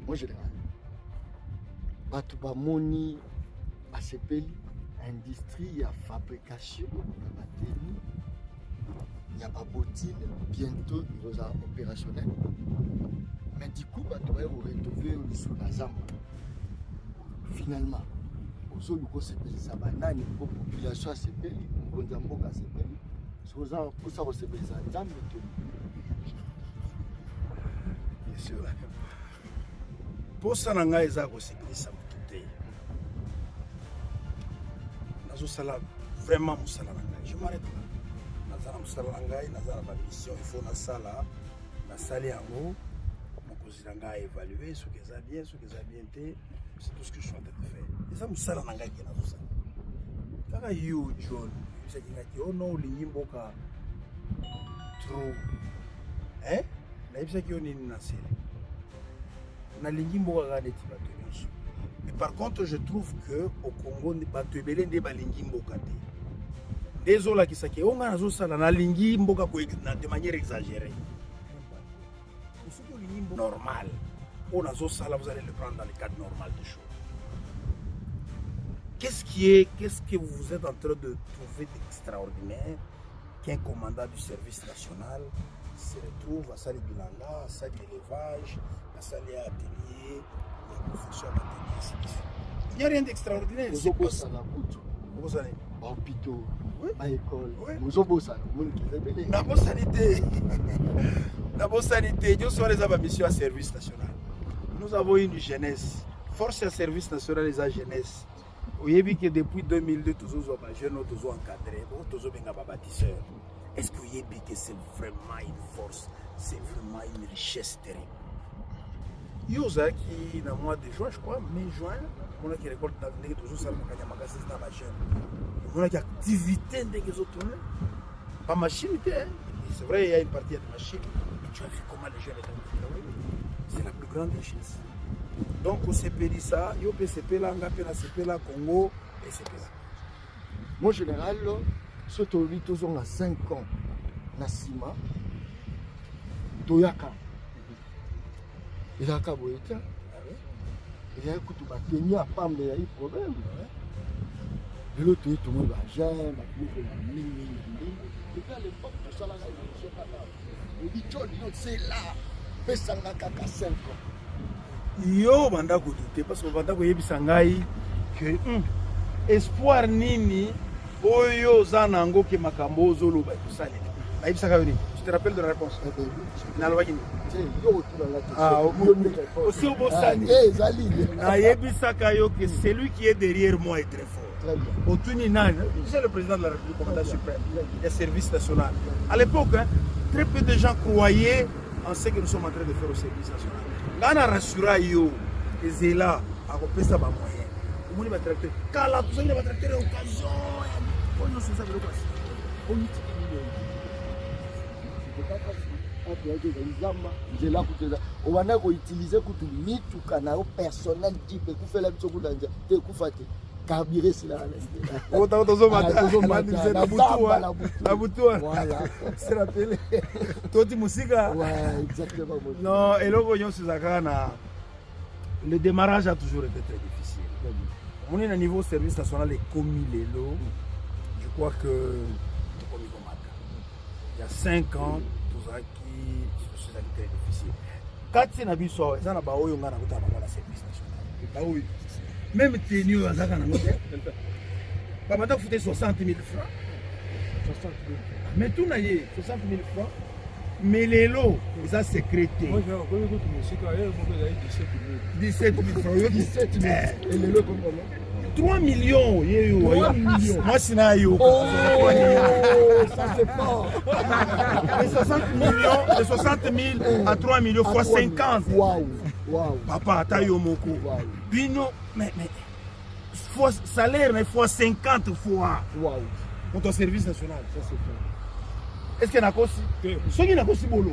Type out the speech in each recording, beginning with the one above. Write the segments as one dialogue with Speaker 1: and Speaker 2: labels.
Speaker 1: Moi général. Bato bamoni basepeli industrie ya fabrication ya bateni ya babotine bientôt il sera opérationnel. Mais du coup bato va retrouver sur la zamba. Finalement, aux autres sepeli ça banani pour population sepeli, konza mboka sepeli. Soza pour ça sepeli ça nzambe to.
Speaker 2: Bien sûr. Pour ça nanga eza ko sepeli ça tout. Nazo sala vraiment musala nanga. Je m'arrête là. Nazala musala nanga, nazala ba mission, il faut na sala, na sali yango. Nanga évaluer ce que ça bien, ce que ça bien été, c'est tout ce que je suis en train de faire. Et ça me sert à nanga qui est dans ça. Quand you John, c'est qu'il a dit oh non l'imboka trop, hein? Na ibisa qui on est nassé. Na l'imboka gane ti bateau. Mais par contre, je trouve que au Congo ne bateau belé ne balingimboka te. Désolé qui ça qui on a nazo sala na lingimboka ko de manière exagérée. Normal. On a ça, vous allez le prendre dans le cadre normal des choses. Qu'est-ce que vous êtes en train de trouver d'extraordinaire qu'un commandant du service national se retrouve à salle bilanga, à salle d'élevage, à salle atelier, à profession d'atelier. Il n'y a rien d'extraordinaire.
Speaker 1: Vous avez ça la route.
Speaker 2: Vous allez.
Speaker 1: Hôpitaux,
Speaker 2: à
Speaker 1: l'école. Vous avez ça.
Speaker 2: La bonne sanité. La bonne sanité. Nous sommes les missions à service national. Nous avons une jeunesse. Force à service national et à jeunesse. Vous voyez que depuis 2002, tous les jeunes sont encadrés, tous les bâtisseurs. Est-ce que vous voyez que c'est vraiment une force, c'est vraiment une richesse terrible? Il y a qui, dans le mois de juin, je crois, mai-juin, on a qui récolte toujours ça, dans la jeune. On a qui activité des autres. Pas machine, c'est vrai, il y a une partie de machine, mais tu as vu comment les jeunes sont. C'est la plus grande richesse. Donc, on s'est payé ça, il y a PCP là, on a PCP là, Congo, et c'est là.
Speaker 1: Moi, en général, ce que tu as 5 ans, Nassima, Toyaka. Il y a un cas boyeta. Il y a un coup de bâtonnier à Pam, il y a un problème. De l'autre, tout le monde va jamais, et puis à l'époque, tout ça là, c'est là. Mais ça n'a qu'à 5 ans.
Speaker 2: Yo, banda ko douter parce que banda ko yebisa ngai que espoir nini oyo zanango ke makambo zolo ba kusali. Ba yebisa ka yoni. Tu te rappelles de la réponse? Na lo bakini. Aussi au Bossani. Na yebisa ka yo que celui qui est derrière moi est très fort. Otuni Nan, c'est le président de la République, commandant suprême des services nationaux. À l'époque, très peu de gens croyaient en ce que nous sommes en train de faire au service national. Là, on a rassuré yo que c'est là à couper ça par moyen. Au moins, il va tracter. Car là, tout ça, il va tracter l'occasion. On nous sait ça de l'occasion. On nous
Speaker 1: on va utiliser kutu mitu kana au personnel type ku fela bitso kulanja te ku fate carburé cela
Speaker 2: on t'a la boutou c'est rappelé toti musika
Speaker 1: ouais exactement
Speaker 2: non et logo nyo sizakana le démarrage a toujours été très difficile. On est à niveau service national et commis les lots. Je crois que il y a 5 ans tout ça qui c'est très difficile. Quand c'est na biso ça na ba oyo ngana kuta ba la service national. Ba oyo même tenu à Zaka na note. Ba mata fouter 60 000 francs. 60 000. Mais tout na yé 60 000 francs. Mais les lots, ils ont sécrété. Moi, je vais vous dire 17 000 francs. 17 000. Et les lots, comment? 3 millions. 3 millions. Moi, c'est là.
Speaker 1: Oh, ça c'est fort.
Speaker 2: Les 60 000 à 3 millions fois 50.
Speaker 1: Waouh. Waouh.
Speaker 2: Papa, taille moko. Puis non, mais salaire, mais fois 50 fois.
Speaker 1: Waouh.
Speaker 2: Pour ton service national.
Speaker 1: Ça c'est fort.
Speaker 2: Est-ce qu'il y a aussi ceux qui n'ont pas aussi bolo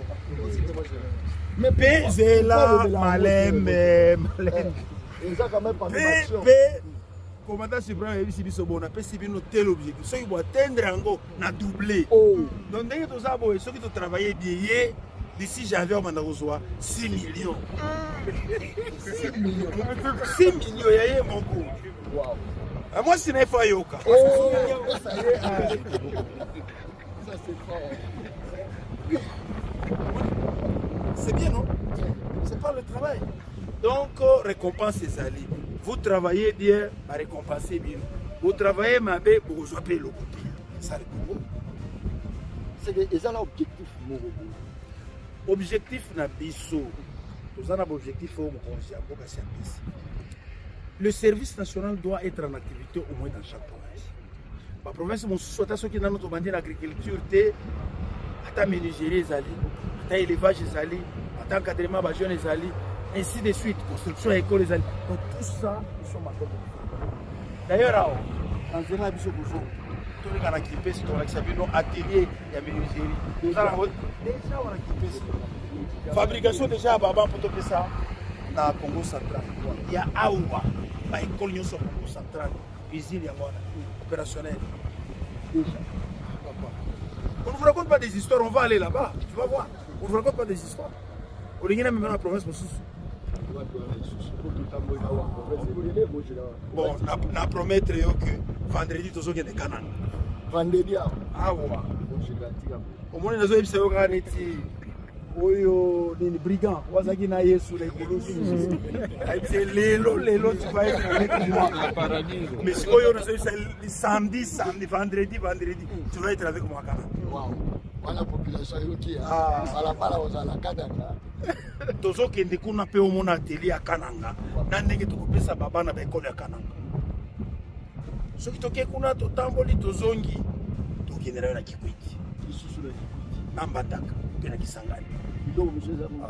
Speaker 1: mais
Speaker 2: c'est là malem
Speaker 1: ils ont quand même pas
Speaker 2: de commandant suprême ici biso bona pe si bino tel objectif ceux qui vont atteindre encore na doubler donc dès que tu as ceux qui ont travaillé bien D'ici janvier, on va recevoir 6 millions.
Speaker 1: 6 millions.
Speaker 2: 6 millions, il y a mon coup.
Speaker 1: Waouh.
Speaker 2: Moi, c'est une fois yoka.
Speaker 1: Oh, ça y est. Ça, c'est fort.
Speaker 2: C'est bien, non? C'est pas le travail. Donc, récompense les alliés. Vous travaillez bien, bah, récompensez bien. Vous travaillez mal, vous avez le côté. C'est ça le Congo.
Speaker 1: C'est ça l'objectif.
Speaker 2: Objectif na biso. Nous avons un objectif au le service national doit être en activité au moins dans chaque province. La province, mon soit ceux qui dans notre bandit l'agriculture, à menuiserie, à élevage, à encadrement, à jeunes, ainsi de suite, construction, école, donc tout ça, nous sommes encore. D'ailleurs, dans un abisso, tout le monde a équipé, c'est un atelier et menuiserie. Déjà, on a équipé. Fabrication déjà à Baba pour tout ça, dans le Congo central. Il y a Aoua, l'école au Congo central, usine opérationnelle. Déjà. On ne vous raconte pas des histoires, on va aller là-bas, tu vas voir. On ne vous raconte pas des histoires. On est même dans la province pour Soussou. Bon, on promet que vendredi, tu es de Canaan.
Speaker 1: Vendredi,
Speaker 2: ah ouais. Au moins, nous avons des oyo ni brigand wazaki na Yesu na ikulusi c'est lelo tu vas être avec moi mais si oyo c'est samedi vendredi tu vas être avec moi quand
Speaker 1: waouh voilà population yoki ala para ozala kadanga
Speaker 2: tozo kende kuna pe omona atelier ya Kananga na ndenge tukopesa baba na ekole ya Kananga soki toke kuna totamboli tozongi tokendela na Kikwiti isusu na Mbandaka pe na Kisangani.
Speaker 1: Donc, monsieur Zamou,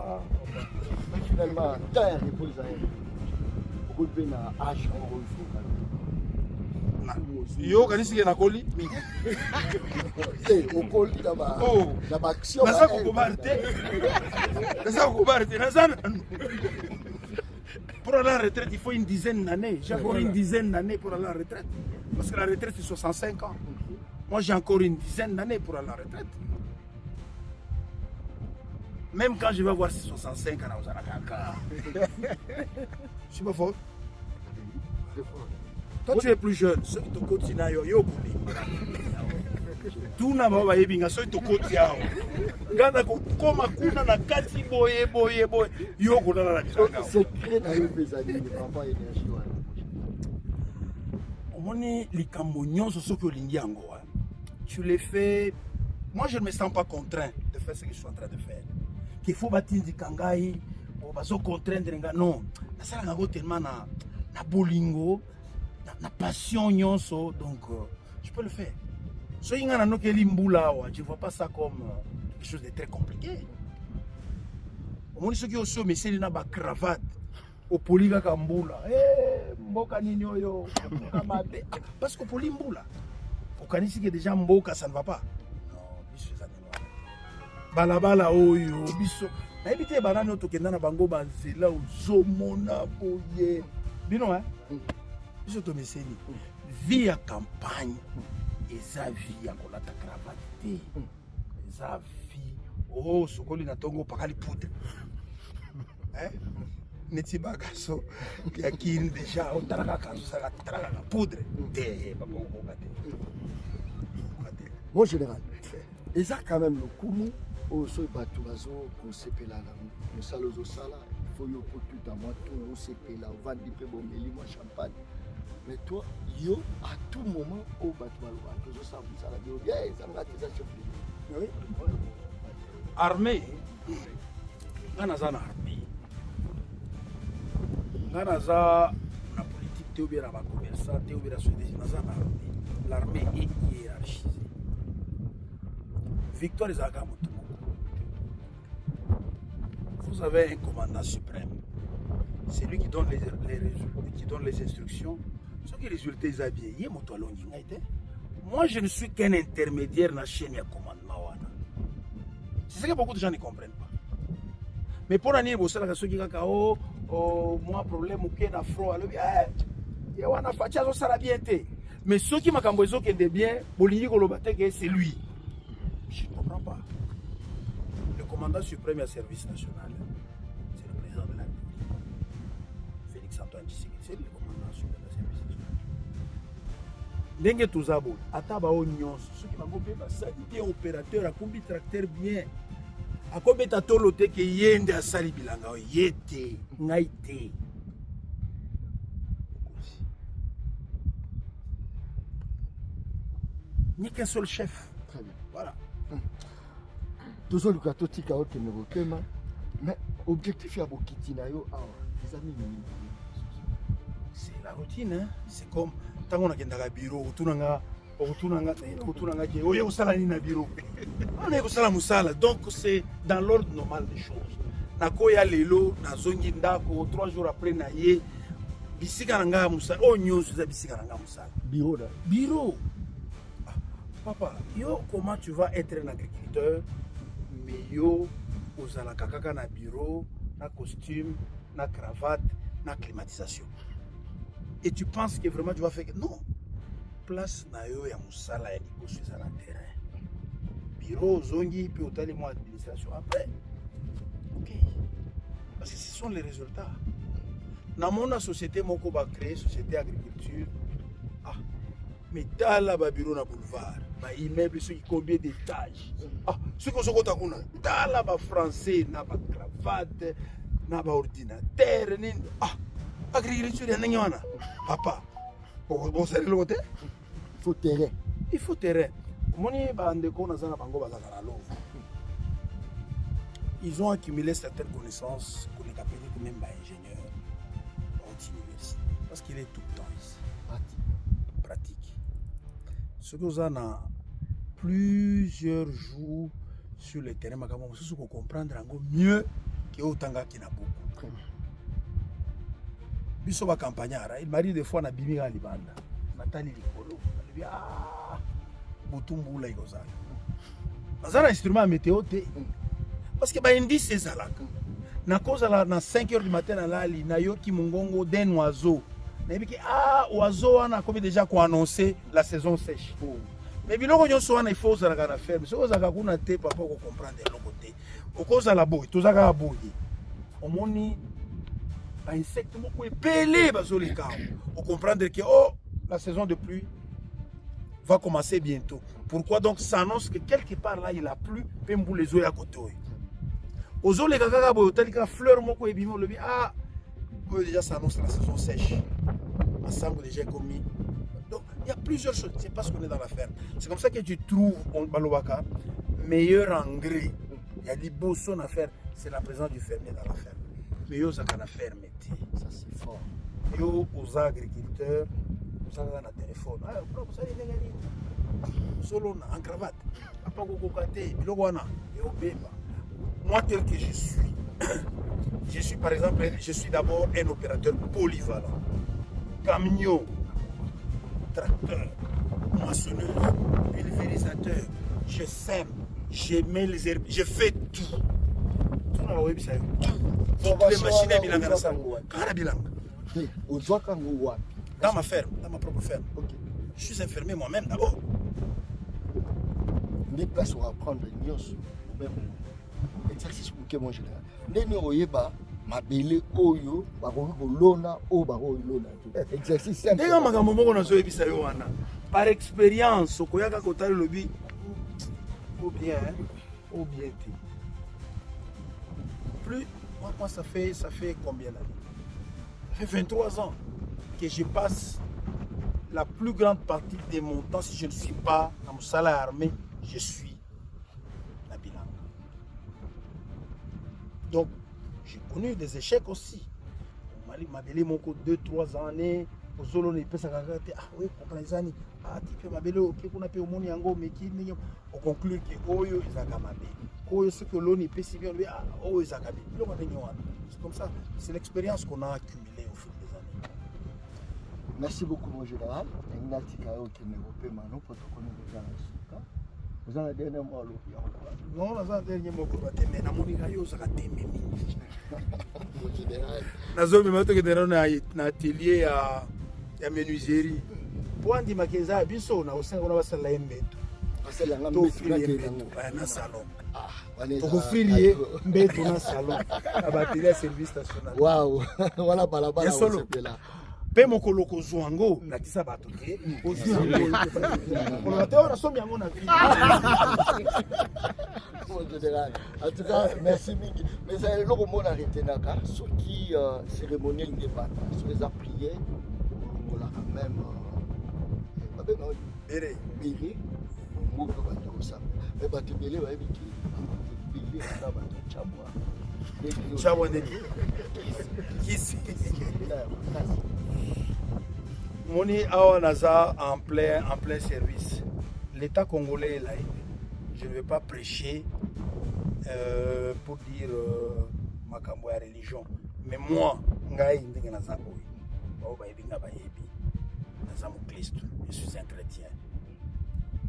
Speaker 1: finalement, tant il y a des choses à faire. Beaucoup de peine à âge,
Speaker 2: yo kanisi ke na koli
Speaker 1: au col là-bas là-bas action
Speaker 2: na ça kokobarte na ça pour aller à la retraite il faut une dizaine d'années j'ai encore une dizaine d'années pour aller à la retraite parce que la retraite c'est 65 ans moi j'ai encore une dizaine d'années pour aller à la retraite. Même quand je vais avoir 65 ans, je suis pas fort. Toi, tu es plus jeune. Ceux qui te continuent à yo tout n'a pas été bien. Ceux qui te continuent à Gana koma kuna na kati boye yo kuna na
Speaker 1: kanga. C'est très dans le pesadi de papa énergie.
Speaker 2: Omoni likambo nyonso soki olingi yango. Tu les fais. Moi, je ne me sens pas contraint de faire ce que je suis en train de faire. Qu'il faut bâtir du kangai, ou baso contraindre non. Na sala nango tellement na bolingo, na passion nyonso, donc je peux le faire. So inga na nokeli mbula wa, je vois pas ça comme quelque chose de très compliqué. Au moins ceux qui aussi meseli na ba cravate, au poliga ka mbula. Mboka nini oyo, mabe. Parce que poli mbula. Au kanisi que déjà mboka ça ne va pas. Balabala oyo biso na ebite banano tokenda na bango banzela ozomona boye bino biso to meseni vie ya campagne eza vie ya kolata cravate eza vie sokoli na tongo pakali poudre neti bagaso ya kin déjà otalaka kanzo sala talaka poudre te babongo kate
Speaker 1: mon général eza quand même le kumu oso bato bazo kosepela na mosala ozosala faut yo potuta mwa to osepela ovandi mpe bomeli mwa champagne mais toi yo à tout moment o bato baloba tozosala mosala yo ezanga te eza chef de
Speaker 2: armée nga naza na armée nga naza na politique te obie na bacommerçant te obie na société naza na armée l'armée est hiérarchisée victoire ezalaka moto. Vous avez un commandant suprême. C'est lui qui donne les instructions. Ce qui résulte des habits. Moi, je ne suis qu'un intermédiaire dans la chaîne de commandement. C'est ce que beaucoup de gens ne comprennent pas. Mais pour l'année, vous savez que ceux qui ont moi problème ou qui ont froid, mais ceux qui m'ont bien, c'est lui. Je ne comprends pas. commandant suprême du service national, c'est le président de la République. Félix Antoine Tshisekedi, c'est le commandant suprême du service national. Ndenge tozabo, ataba o nyonso, ceux qui vont bien basali bien opérateur, a combi tracteur bien. A combi tatolo te ke yende asali bilanga o yete, ngaite. Ni qu'un seul chef.
Speaker 1: Très bien.
Speaker 2: Voilà.
Speaker 1: Toujours le gâteau tika o kenero pema. Mais objectif ya bokiti na yo awa, les amis.
Speaker 2: C'est la routine, hein. C'est comme tant on a qu'un bureau, retournanga qui oye osala ni na bureau. On est osala musala. Donc c'est dans l'ordre normal des choses. Nakoya lelo na zongi ndako 3 jours après na ye bisika nanga musala. Oh nyonso za bisika nanga musala.
Speaker 1: Bureau là.
Speaker 2: Bureau. Ah, papa, yo comment tu vas être un agriculteur mais yo osala kaka na bureau, na costume, na cravate, na climatisation. Et tu penses que vraiment tu vas faire... Non. Place na yo ya musala ya liboso eza na terrain. Bureau, zongi, puis otali mo administration. Après, ok. Parce que ce sont les résultats. Dans mon société, moko ba créer société agriculture. Ah, mais tala ba bureau na boulevard. Ba immeuble sur combien d'étages. Ah, ce qu'on se compte kuna. Tala ba français, na ba cravate, na ba ordinateur, ni ah. Agriculture ya ndenge wana. Papa. Bon, c'est le côté.
Speaker 1: Il faut terrain.
Speaker 2: Il faut terrain. Moni bandeko nazana bango bazaka na lovo. Ils ont accumulé certaines connaissances qu'on est appelé même pas ingénieur en université. Parce qu'il est tout le temps ici. Pratique. Ce que vous en a plusieurs jours sur le terrain, c'est qu'on comprendre mieux que Otanga qui n'a beaucoup. Biso ba campagnara, il m'arrive des fois na bimi ga libanda. Natali likolo. Ali ah butumbula ikozala. Bazana instrument météo te. Parce que ba indice ezalaka. Na cause la na 5h du matin na lali na yoki mungongo d'un oiseau. Na biki ah oiseau wana comme déjà ko annoncer la saison sèche. Mais biloko nyonso wana il faut za na ferme. So za ka kuna te papa ko comprendre le côté. O cause la boy, to za ka boy. Omoni un insecte beaucoup épelé on comprendre que oh, la saison de pluie va commencer bientôt. Pourquoi donc ça annonce que quelque part là il a plu, pembou les eaux à côté. Aux eaux les gars boyotalika fleur moko et bimo le ah déjà ça annonce la saison sèche. Ensemble déjà commis. Donc il y a plusieurs choses, c'est parce qu'on est dans la ferme. C'est comme ça que tu trouves on balobaka meilleur engrais. Il y a des beaux sons à faire, c'est la présence du fermier dans la ferme. Mais yo ça kana ferme.
Speaker 1: Ça c'est fort.
Speaker 2: Yo aux agriculteurs, ça dans le téléphone. Ah, vous savez solo en cravate. Papa kokokate, biloko wana, yo beba. Moi tel que je suis par exemple, je suis d'abord un opérateur polyvalent. Camion, tracteur, moissonneur, pulvérisateur, je sème, je mets les herbes, je fais tout. Tout na website. Toutes les machines à bilanga na sango. Kana bilanga. Dans ma ferme, dans ma propre ferme.
Speaker 1: Okay.
Speaker 2: Je suis infirmier moi-même d'abord.
Speaker 1: Des places pour apprendre les news. Exercice pour que moi je l'ai. Nene oyeba mabele oyo bakoki kolona o bako lona. Exercice simple.
Speaker 2: Ndenge makambo moko na zo yebisa yo wana. Par expérience, okoyaka kotala lobi ou bien plus moi ça fait combien d'années? Ça fait 23 ans que je passe la plus grande partie de mon temps, si je ne suis pas dans mon salaire armé, je suis la bilan. Donc, j'ai connu des échecs aussi. Ma belle mon 2-3 années, au solo ne peut s'arrêter. Ah oui, comprenez ah tu peux ma belle ok qu'on appelle au monde yango mais qui n'est au conclure que oyo izaka mabe. Oyo ce que l'on peut si bien lui ah oyo izaka mabe. C'est comme ça, c'est l'expérience qu'on a accumulée au fil des années.
Speaker 1: Merci beaucoup mon général. Natika au Kenerope Mano pour te connaître dans le vous en avez dernier mot
Speaker 2: non, on a dernier mot pour te mais na monika yo zaka teme mingi.
Speaker 1: Mon général.
Speaker 2: Nazo me mato que na atelier ya menuiserie. Pour andi makenza biso na osenga na basala embeto.
Speaker 1: basali yanga
Speaker 2: tofrilie
Speaker 1: mbetu
Speaker 2: mbeto na salon
Speaker 1: wana
Speaker 2: tokofrilie mbeto na salon na bateli ya service national.
Speaker 1: Waouh, wana balabala
Speaker 2: Ya solo.
Speaker 1: osepela.
Speaker 2: Mpe mokolo kozwa yango lakisa bato te ozwi yango te wana somi yango na vie.
Speaker 1: En général. En tout cas, merci mingi. Mais ça eloko mona retenaka soki cérémoniel ngebata soki eza prière olongolaka même babenga
Speaker 2: Bere.
Speaker 1: bere moko bato kosamba. Mais bato ebele bayebi ke bere eza bato chabwa.
Speaker 2: Chabwa ndeni. Kisi. Moni awa naza en plein service. L'État congolais est là. Je ne vais pas prêcher pour dire makambo ya religion. Mais moi, ngai ndenge naza boye. Bao bayebi nga bayebi. Naza mo Christ. Je suis un chrétien.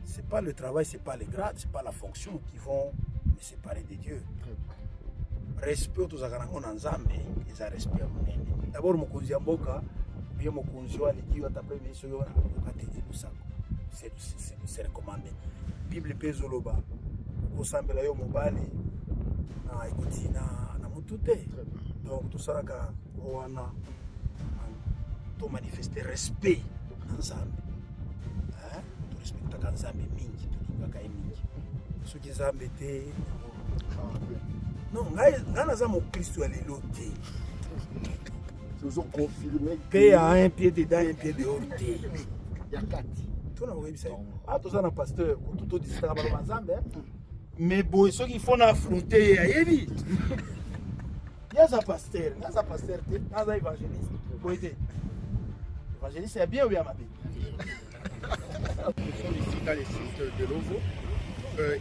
Speaker 2: C'est pas le travail, c'est pas les grades, c'est pas la fonction qui vont me séparer de Dieu. Respect tozalaka nango na Nzambe eza respect ya monene. D'abord mokonzi ya mboka bien mokonzi wa likiwa tape miso yo na te lusako. C'est recommandé. Bible pe zoloba kosambela yo mobali na ekoti na mutu te. Donc tosalaka wana to manifester respect na Nzambe. To respectaka Nzambe mingi, tolingaka ye mingi. Soki Nzambe te non, ngai naza mon Christ ya lelo te.
Speaker 1: Ils ont confirmé
Speaker 2: Paix à un pied dedans, un pied dehors te.
Speaker 1: yakati.
Speaker 2: Tout na koyebisa ye. Toza na pasteur kutu todisitaka baloba Nzambe. Mais boye soki faut na affronter ye ayebi. Naza pasteur te, naza évangéliste. Boye te. Évangéliste c'est bien ou bien mabe?
Speaker 3: Nous sommes ici dans les sites de Lovo.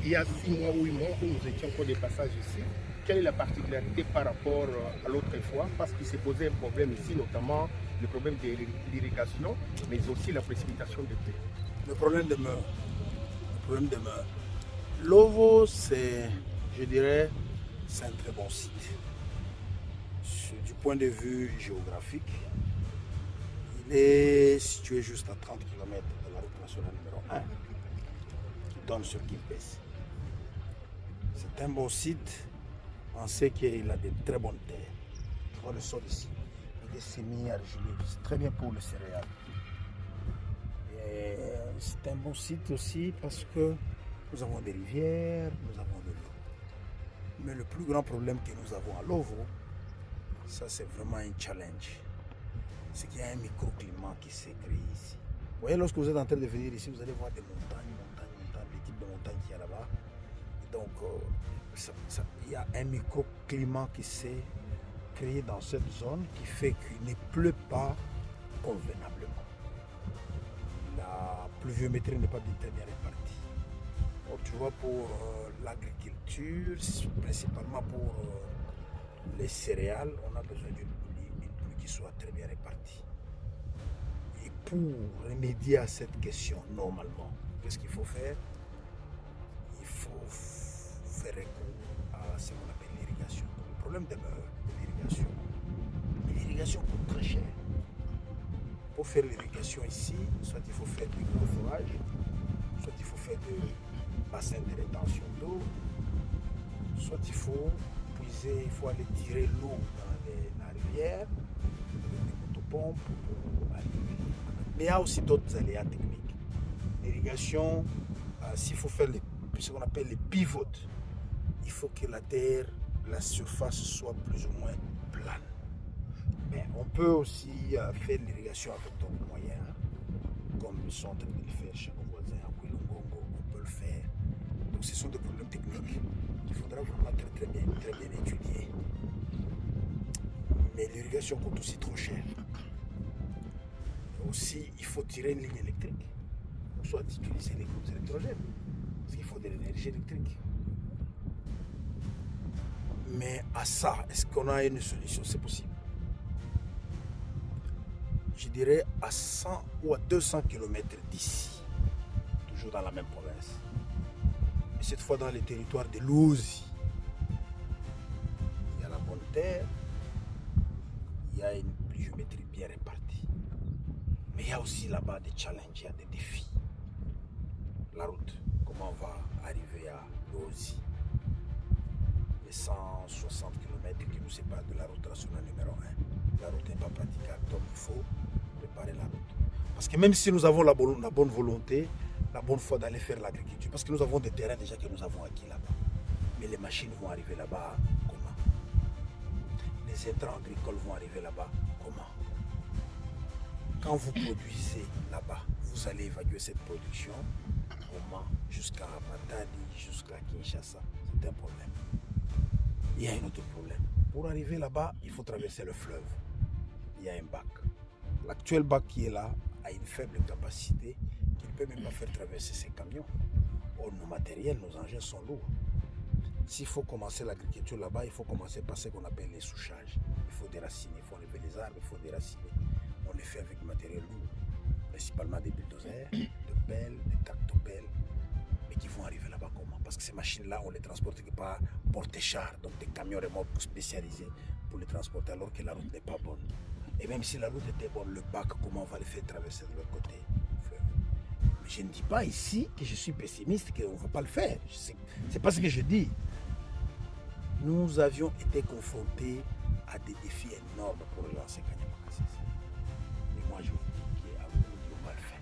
Speaker 3: Il y a 6 mois ou 8 mois où nous étions encore des passages ici. Quelle est la particularité par rapport à l'autre fois? Parce qu'il s'est posé un problème ici, notamment le problème de l'irrigation, mais aussi la précipitation de pluie.
Speaker 2: Le problème demeure. Lovo, c'est, je dirais, c'est un très bon site. Du point de vue géographique, il est situé juste à 30 km de la route nationale numéro 1 qui donne sur Kimpes. C'est un bon site. On sait qu'il a de très bonnes terres. Tu vois le sol ici. Il est semi-argileux. C'est très bien pour le céréales. Et c'est un bon site aussi parce que nous avons des rivières, nous avons de l'eau. Mais le plus grand problème que nous avons à Lovo, ça c'est vraiment un challenge. C'est qu'il y a un microclimat qui s'est créé ici. Vous voyez, lorsque vous êtes en train de venir ici, vous allez voir des montagnes, les types de montagnes qu'il y a là-bas. Et donc, il y a un microclimat qui s'est créé dans cette zone qui fait qu'il ne pleut pas convenablement. La pluviométrie n'est pas très bien répartie. Donc, tu vois, pour l'agriculture, principalement pour les céréales, on a besoin d'une pluie qui soit très bien répartie. Et pour remédier à cette question, normalement, qu'est-ce qu'il faut faire? Il faut faire recours à ce qu'on appelle l'irrigation. Le problème demeure de l'irrigation. L'irrigation coûte très cher. Pour faire l'irrigation ici, soit il faut faire du gros forage, soit il faut faire des bassins de rétention d'eau, soit il faut puiser, il faut aller tirer l'eau dans la rivière, avec des motopompes. Mais il y a aussi d'autres aléas techniques. L'irrigation, s'il faut faire ce qu'on appelle les pivots, il faut que la terre, la surface soit plus ou moins plane. Mais on peut aussi faire l'irrigation avec d'autres moyens, comme ils sont en train de le faire chez nos voisins à Kwilongongo, on peut le faire. Donc ce sont des problèmes techniques qu'il faudra vraiment très bien étudier. Mais l'irrigation coûte aussi trop cher. Aussi, il faut tirer une ligne électrique, soit utiliser les groupes électrogènes, parce qu'il faut de l'énergie électrique. Mais à ça, est-ce qu'on a une solution? C'est possible. Je dirais à 100 ou à 200 km d'ici, toujours dans la même province. Et cette fois dans les territoires de l'Ouzi. Il y a la bonne terre, il y a une pluviométrie bien répartie. Mais il y a aussi là-bas des challenges, il y a des défis. La route, comment on va arriver à Lozi. Les 160 km qui nous séparent de la route nationale numéro 1. La route n'est pas praticable, donc il faut préparer la route. Parce que même si nous avons la bonne volonté, la bonne foi d'aller faire l'agriculture, parce que nous avons des terrains déjà que nous avons acquis là-bas. Mais les machines vont arriver là-bas comment? Les intrants agricoles vont arriver là-bas comment? Quand vous produisez là-bas, vous allez évacuer cette production comment? Jusqu'à Matadi, jusqu'à Kinshasa. C'est un problème. Il y a un autre problème. Pour arriver là-bas, il faut traverser le fleuve. Il y a un bac. L'actuel bac qui est là a une faible capacité qui ne peut même pas faire traverser ces camions. Or, nos matériels, nos engins sont lourds. S'il faut commencer l'agriculture là-bas, il faut commencer par ce qu'on appelle les souchages. Il faut déraciner, il faut enlever les arbres, il faut déraciner. On les fait avec du matériel lourd, principalement des bulldozers, des pelles, des tractopelles, mais qui vont arriver là-bas comment? Parce que ces machines-là, on les transporte par porte-chars, donc des camions remorques spécialisés pour les transporter alors que la route n'est pas bonne. Et même si la route était bonne, le bac, comment on va les faire traverser de l'autre côté? Mais je ne dis pas ici que je suis pessimiste, qu'on ne va pas le faire. C'est pas ce que je dis. Nous avions été confrontés à des défis énormes pour relancer Kanyama-Kasese. Et moi, je vous dis qu'à vous, on va le faire.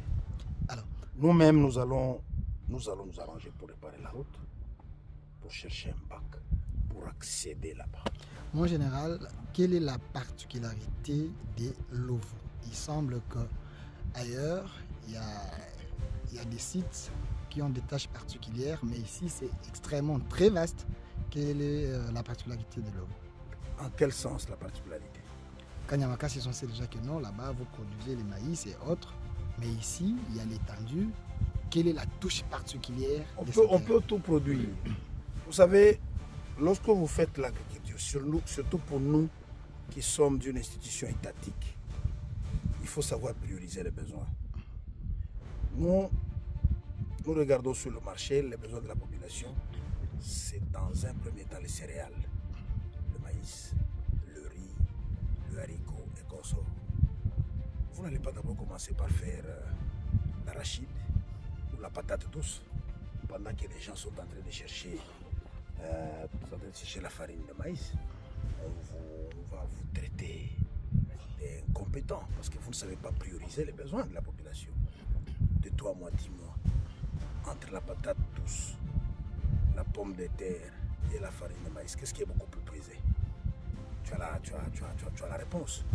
Speaker 1: Alors,
Speaker 2: nous-mêmes, nous allons nous arranger pour réparer la route, pour chercher un bac, pour accéder là-bas.
Speaker 1: Mon général, quelle est la particularité des Lovo? Il semble qu'ailleurs, il y a des sites qui ont des tâches particulières, mais ici, c'est extrêmement très vaste. Quelle est la particularité de Lovo?
Speaker 2: En quel sens la particularité?
Speaker 1: Kanyama-Kasese, on sait déjà que non, là-bas, vous produisez les maïs et autres. Mais ici, il y a l'étendue. Quelle est la touche particulière?
Speaker 2: On peut tout produire. Vous savez, lorsque vous faites l'agriculture, surtout pour nous qui sommes d'une institution étatique, il faut savoir prioriser les besoins. Nous regardons sur le marché les besoins de la population. C'est dans un premier temps les céréales, le maïs, le riz, le haricot et consorts. Vous n'allez pas d'abord commencer par faire l'arachide ou la patate douce pendant que les gens sont en train de chercher, la farine de maïs. On va vous traiter d'incompétents parce que vous ne savez pas prioriser les besoins de la population. De 3 mois, 10 mois, entre la patate douce, la pomme de terre et la farine de maïs, qu'est-ce qui est beaucoup plus prisé? Tu as la réponse.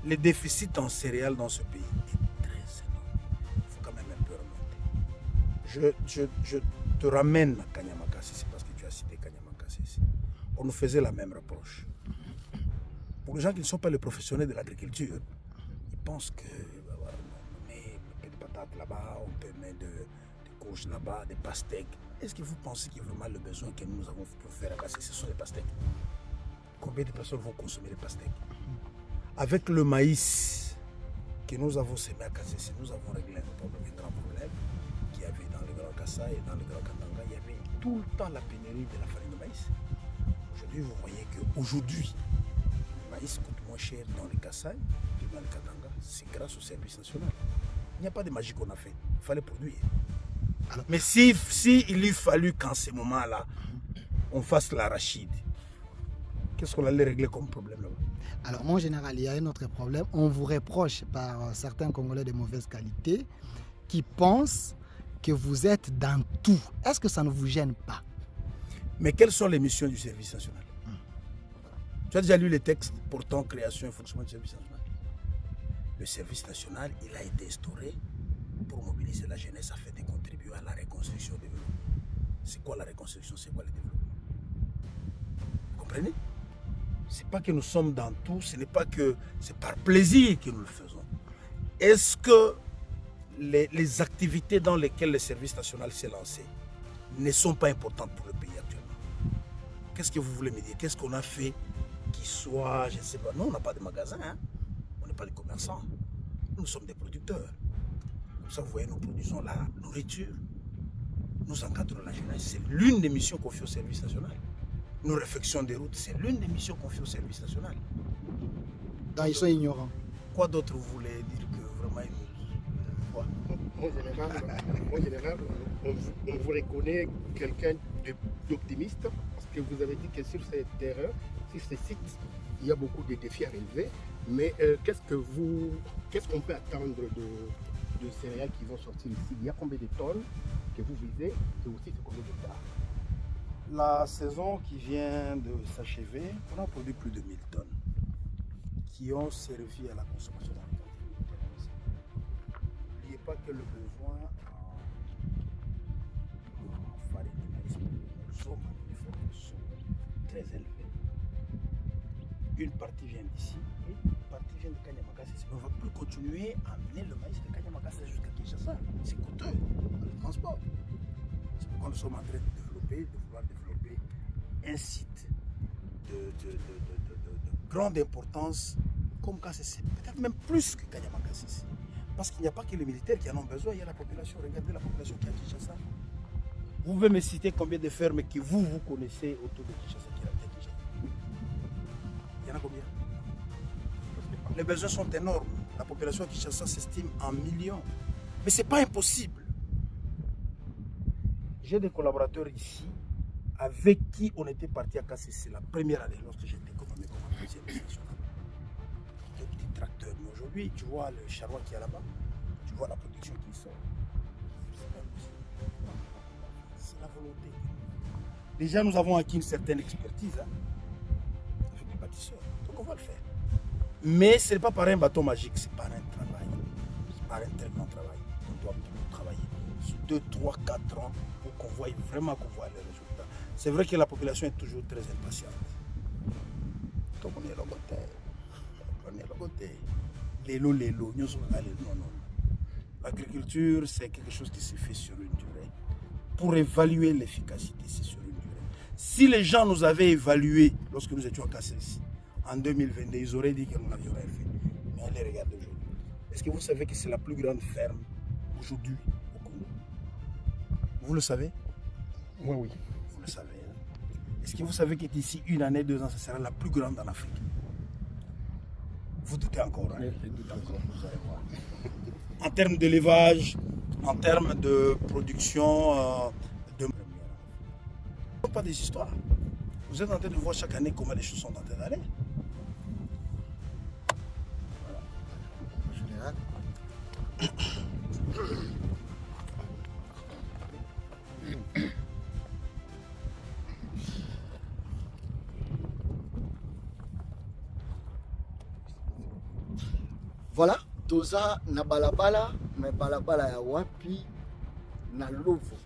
Speaker 2: Le déficit en céréales dans ce pays est très énorme. Il faut quand même un peu remonter. Je te ramène à Kanyama-Kasese parce que tu as cité Kanyama-Kasese. On nous faisait la même reproche. Pour les gens qui ne sont pas les professionnels de l'agriculture, ils pensent que on met des patates là-bas, on peut mettre des courges là-bas, des pastèques. Est-ce que vous pensez qu'il y a vraiment le besoin que nous avons pour faire à Kasese, ce sont les pastèques? Combien de personnes vont consommer les pastèques? Avec le maïs que nous avons semé à Kasese, nous avons réglé un grand problème qu'il y avait dans le Grand Kassai et dans le Grand Katanga. Il y avait tout le temps la pénurie de la farine de maïs. Aujourd'hui, vous voyez qu'aujourd'hui, le maïs coûte moins cher dans le Kassai que dans le Katanga. C'est grâce au service national. Il n'y a pas de magie qu'on a fait. Il fallait produire. Alors, mais si il eût fallu qu'en ce moment-là, on fasse l'arachide, qu'est-ce qu'on allait régler comme problème là-bas?
Speaker 1: Alors, mon général, il y a un autre problème. On vous reproche par certains Congolais de mauvaise qualité qui pensent que vous êtes dans tout. Est-ce que ça ne vous gêne pas?
Speaker 2: Mais quelles sont les missions du service national? Tu as déjà lu les textes portant création et fonctionnement du service national? Le service national, il a été instauré pour mobiliser la jeunesse afin de contribuer à la reconstruction du développement. C'est quoi la reconstruction? C'est quoi le développement? Vous comprenez? C'est pas que nous sommes dans tout, ce n'est pas que c'est par plaisir que nous le faisons. Est-ce que les activités dans lesquelles le service national s'est lancé ne sont pas importantes pour le pays actuellement? Qu'est-ce que vous voulez me dire? Qu'est-ce qu'on a fait qui soit, je ne sais pas, non, on n'a pas de magasin, hein? On n'est pas des commerçants, nous sommes des producteurs. Comme ça, vous voyez, nous produisons la nourriture, nous encadrons la jeunesse, c'est l'une des missions confiées au service national. Nos réfections des routes, c'est l'une des missions confiées au service national.
Speaker 1: Donc, ils sont ignorants.
Speaker 2: Quoi d'autre vous voulez dire que vraiment quoi?
Speaker 3: En général, on vous reconnaît quelqu'un d'optimiste parce que vous avez dit que sur ces terrains, sur ces sites, il y a beaucoup de défis à relever. Mais qu'est-ce qu'on peut attendre de céréales qui vont sortir ici? Il y a combien de tonnes que vous visez et aussi c'est combien d'hectares?
Speaker 2: La saison qui vient de s'achever, on a produit plus de 1000 tonnes qui ont servi à la consommation dans le pays. N'oubliez pas que le besoin en farine de maïs, sont très élevés. Une partie vient d'ici et une partie vient de Kanyamakassi. On ne va plus continuer à amener le maïs de Kanyamakassi jusqu'à Kinshasa. C'est coûteux dans le transport. C'est pourquoi nous sommes en train de vouloir développer un site de grande importance comme KCC, peut-être même plus que Kanyamakassi. Parce qu'il n'y a pas que les militaires qui en ont besoin, il y a la population. Regardez la population qui est à Kinshasa. Vous pouvez me citer combien de fermes que vous connaissez autour de Kinshasa qui habitent à Kinshasa? Il y en a combien? Les besoins sont énormes. La population à Kinshasa s'estime en millions. Mais ce n'est pas impossible. J'ai des collaborateurs ici avec qui on était parti à KCC la première année lorsque j'étais commandé comme deuxième national. Des petits tracteurs. Mais aujourd'hui, tu vois le charroi qui est là-bas, tu vois la production qui sort. C'est la volonté. Déjà, nous avons acquis une certaine expertise avec les bâtisseurs. Donc on va le faire. Mais ce n'est pas par un bâton magique, c'est par un travail. C'est par un très grand travail. On doit beaucoup travailler. Sur 2, 3, 4 ans pour qu'on voit vraiment les résultats. C'est vrai que la population est toujours très impatiente. Donc on est là côté. Lélo, non. L'agriculture, c'est quelque chose qui se fait sur une durée. Pour évaluer l'efficacité, c'est sur une durée. Si les gens nous avaient évalué lorsque nous étions à KCC en 2022, ils auraient dit que nous n'avions rien fait. Mais allez regarder aujourd'hui. Est-ce que vous savez que c'est la plus grande ferme aujourd'hui au Congo? Vous le savez?
Speaker 3: Oui.
Speaker 2: Vous le savez. Est-ce que vous savez que d'ici 1 année, 2 ans, ça sera la plus grande en Afrique? Vous doutez encore, hein?
Speaker 3: Je doute encore.
Speaker 2: Vous allez voir. En termes d'élevage, en termes de production, pas des histoires. Vous êtes en train de voir chaque année comment les choses sont en train d'aller.
Speaker 1: Général. Voilà, toza na balabala, mais balabala ya wapi na Lovo.